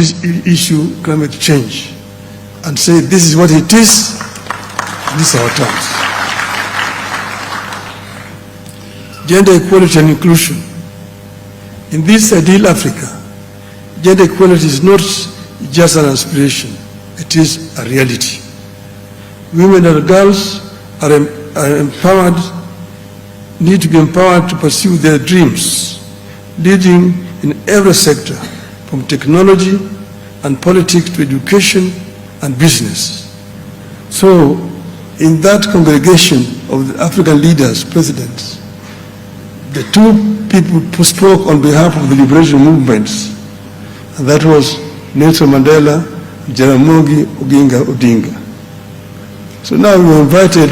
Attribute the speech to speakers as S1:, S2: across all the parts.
S1: this issue, climate change, and say this is what it is, these are our terms. Gender equality and inclusion. In this ideal Africa, gender equality is not just an aspiration, it is a reality. Women and girls are empowered, need to be empowered to pursue their dreams, leading in every sector, from technology and politics to education and business. So, in that congregation of the African leaders, presidents, the two people who spoke on behalf of the liberation movements, and that was Nelson Mandela and Jaramogi Oginga Odinga. So now we were invited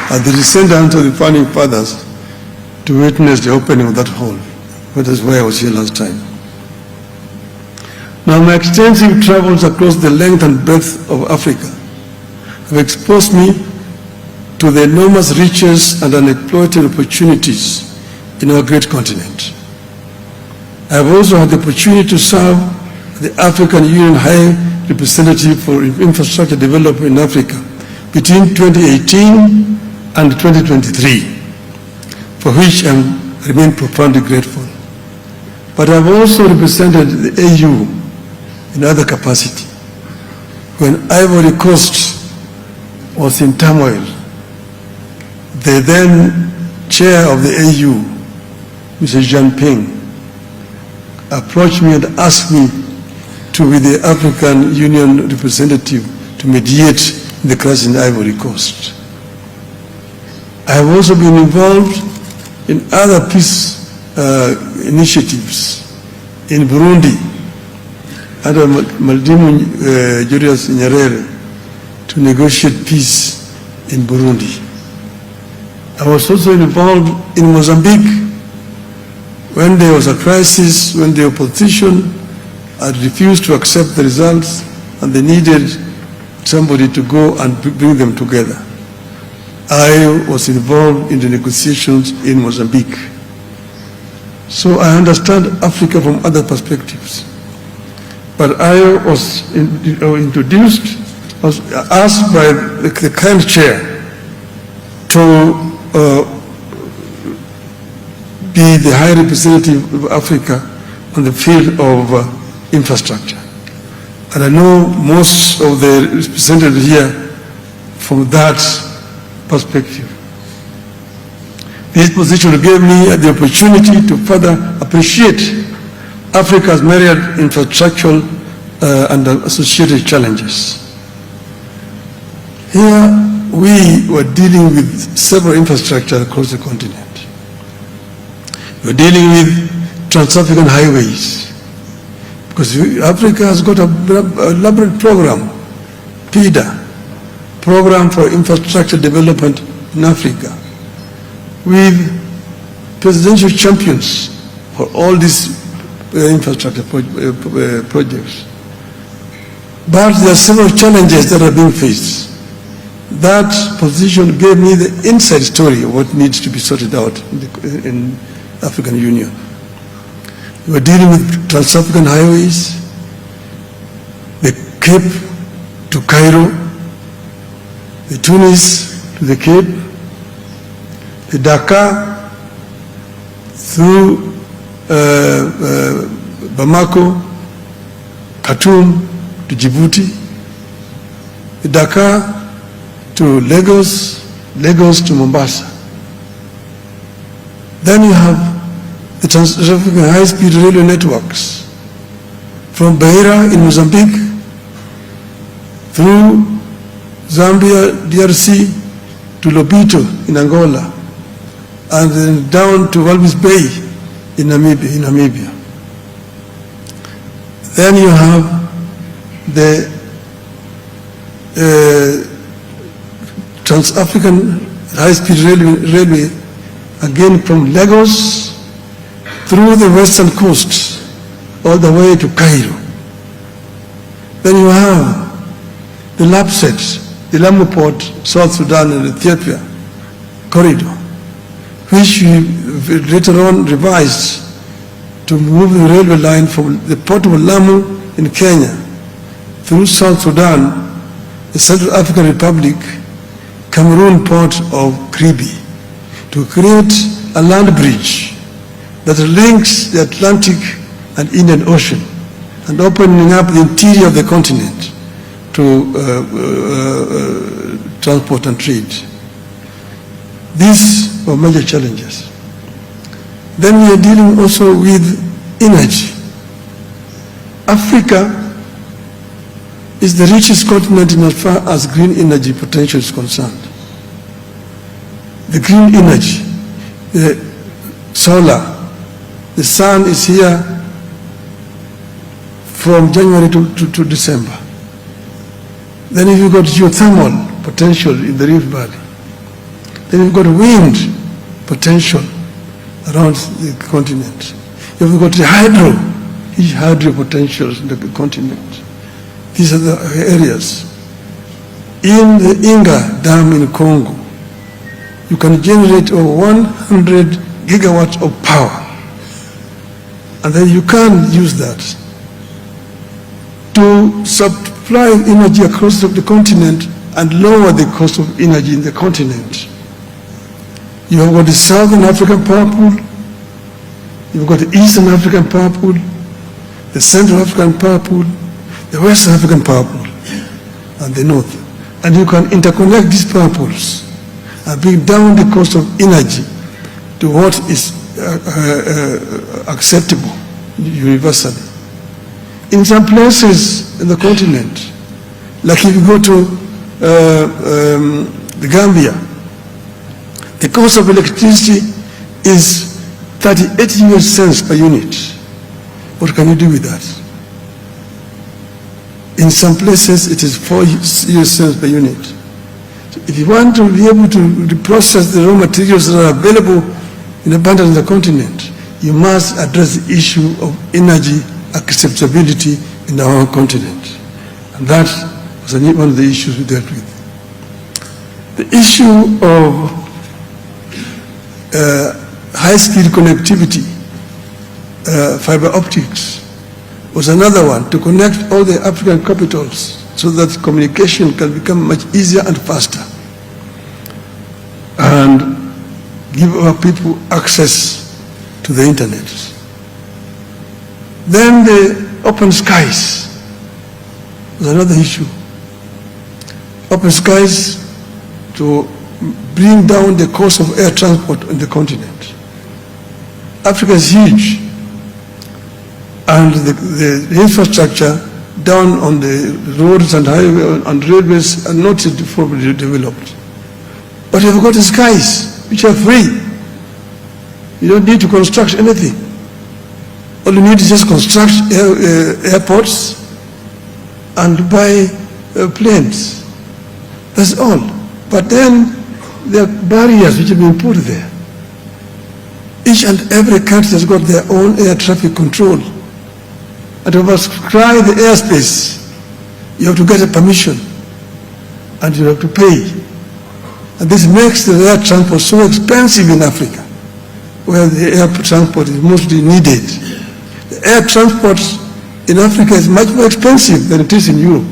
S1: as the descendants of the founding fathers to witness the opening of that hall. That is why I was here last time. Now, my extensive travels across the length and breadth of Africa have exposed me to the enormous riches and unexploited opportunities in our great continent. I have also had the opportunity to serve the African Union High Representative for Infrastructure Development in Africa between 2018 and 2023, for which I remain profoundly grateful. But I have also represented the AU in other capacity. When Ivory Coast was in turmoil, the then chair of the AU, Mr. Jean Ping, approached me and asked me to be the African Union representative to mediate in the crisis in Ivory Coast. I have also been involved in other peace initiatives in Burundi under Maldimu Julius Nyerere to negotiate peace in Burundi. I was also involved in Mozambique when there was a crisis, when the opposition had refused to accept the results and they needed somebody to go and bring them together. I was involved in the negotiations in Mozambique. So I understand Africa from other perspectives. But I was introduced, was asked by the current chair to be the High Representative of Africa on the field of infrastructure. And I know most of the representatives here from that perspective. This position gave me the opportunity to further appreciate Africa's myriad infrastructural and associated challenges. Here we were dealing with several infrastructure across the continent. We were dealing with trans-African highways, because Africa has got a elaborate program, PIDA, Program for Infrastructure Development in Africa, with presidential champions for all these infrastructure projects. But there are several challenges that are being faced. That position gave me the inside story of what needs to be sorted out in African Union. We are dealing with trans-African highways, the Cape to Cairo, the Tunis to the Cape, the Dakar through Bamako, Khartoum to Djibouti, the Dakar to Lagos, Lagos to Mombasa. Then you have the trans-African high-speed railway networks from Beira in Mozambique through Zambia, DRC to Lobito in Angola, and then down to Walvis Bay in Namibia. Then you have the Trans-African high-speed railway, again from Lagos through the western coast all the way to Cairo. Then you have the LAPSET, the Lamu Port, South Sudan and Ethiopia corridor, which we later on revised to move the railway line from the port of Lamu in Kenya through South Sudan, the Central African Republic, Cameroon port of Kribi, to create a land bridge that links the Atlantic and Indian Ocean and opening up the interior of the continent to transport and trade. These were major challenges. Then we are dealing also with energy. Africa is the richest continent in as far as green energy potential is concerned. The green energy, the solar, the sun is here from January to December. Then if you've got geothermal potential in the Rift Valley, then you've got wind potential around the continent. You've got the hydro potentials in the continent. These are the areas. In the Inga Dam in Congo, you can generate over 100 gigawatts of power. And then you can use that to supply energy across the continent and lower the cost of energy in the continent. You have got the Southern African Power Pool, you've got the Eastern African Power Pool, the Central African Power Pool, the West African Power Pool, and the North. And you can interconnect these power pools and bring down the cost of energy to what is acceptable universally. In some places in the continent, like if you go to the Gambia, the cost of electricity is 38 US cents per unit. What can you do with that? In some places, it is 4 US cents per unit. So if you want to be able to process the raw materials that are available in abundance in the continent, you must address the issue of energy acceptability in our continent. And that was one of the issues we dealt with. The issue of high-speed connectivity, fiber optics, was another one, to connect all the African capitals so that communication can become much easier and faster and give our people access to the internet. Then the open skies was another issue. Open skies to bring down the cost of air transport on the continent. Africa is huge, and the infrastructure down on the roads and highways and railways are not fully developed. But you've got the skies, which are free. You don't need to construct anything. All you need is just construct airports and buy planes. That's all. But then there are barriers which have been put there. Each and every country has got their own air traffic control. And to prescribe the airspace, you have to get a permission and you have to pay. And this makes the air transport so expensive in Africa, where the air transport is mostly needed. The air transport in Africa is much more expensive than it is in Europe.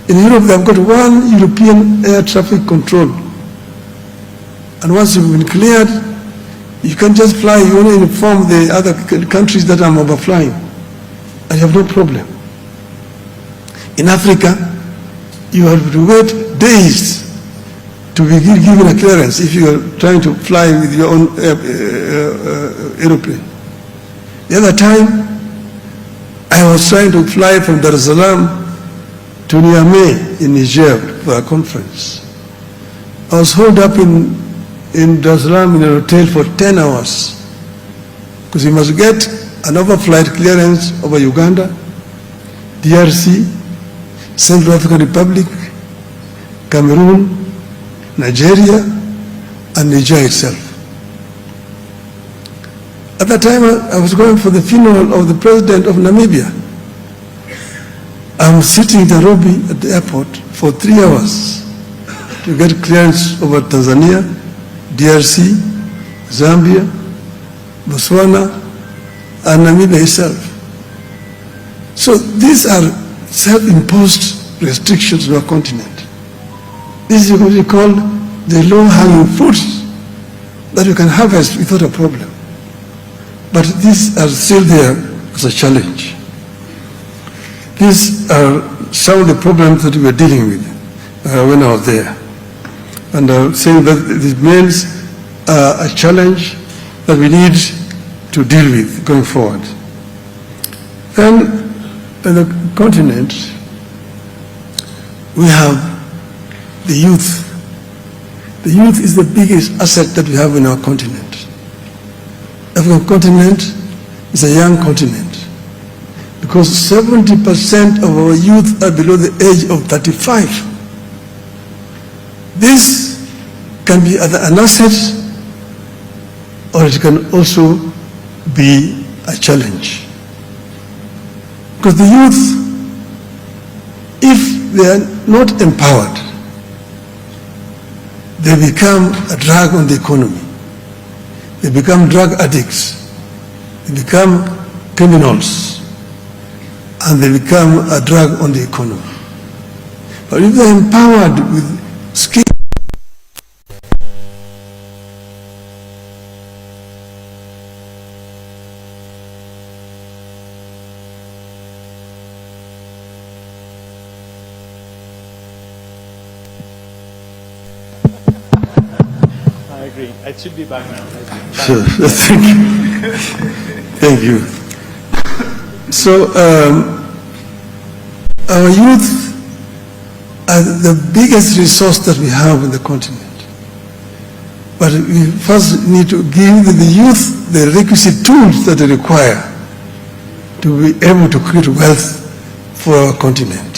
S1: In Europe, they've got one European air traffic control. And once you've been cleared, you can just fly. You only inform the other countries that I'm overflying, and you have no problem. In Africa, you have to wait days to be given a clearance if you are trying to fly with your own aeroplane. The other time, I was trying to fly from Dar es Salaam to Niamey in Niger for a conference. I was holed up in Dar es Salaam in a hotel for 10 hours because you must get an overflight clearance over Uganda, DRC, Central African Republic, Cameroon, Nigeria, and Niger itself. At that time, I was going for the funeral of the president of Namibia. I'm sitting in Nairobi at the airport for 3 hours to get clearance over Tanzania, DRC, Zambia, Botswana, and Namibia itself. So these are self-imposed restrictions on our continent. This is what we call the low-hanging fruits that you can harvest without a problem. But these are still there as a challenge. These are some of the problems that we were dealing with when I was there. And saying that this means a challenge that we need to deal with going forward. Then, in the continent, we have the youth. The youth is the biggest asset that we have in our continent. African continent is a young continent because 70% of our youth are below the age of 35. This can be an asset or it can also be a challenge. Because the youth, if they are not empowered, they become a drag on the economy. They become drug addicts. They become criminals. And they become a drag on the economy. But if they're empowered with skills,
S2: I agree. It should be back now.
S1: Sure. Thank you. Thank you. So our youth are the biggest resource that we have in the continent. But we first need to give the youth the requisite tools that they require to be able to create wealth for our continent.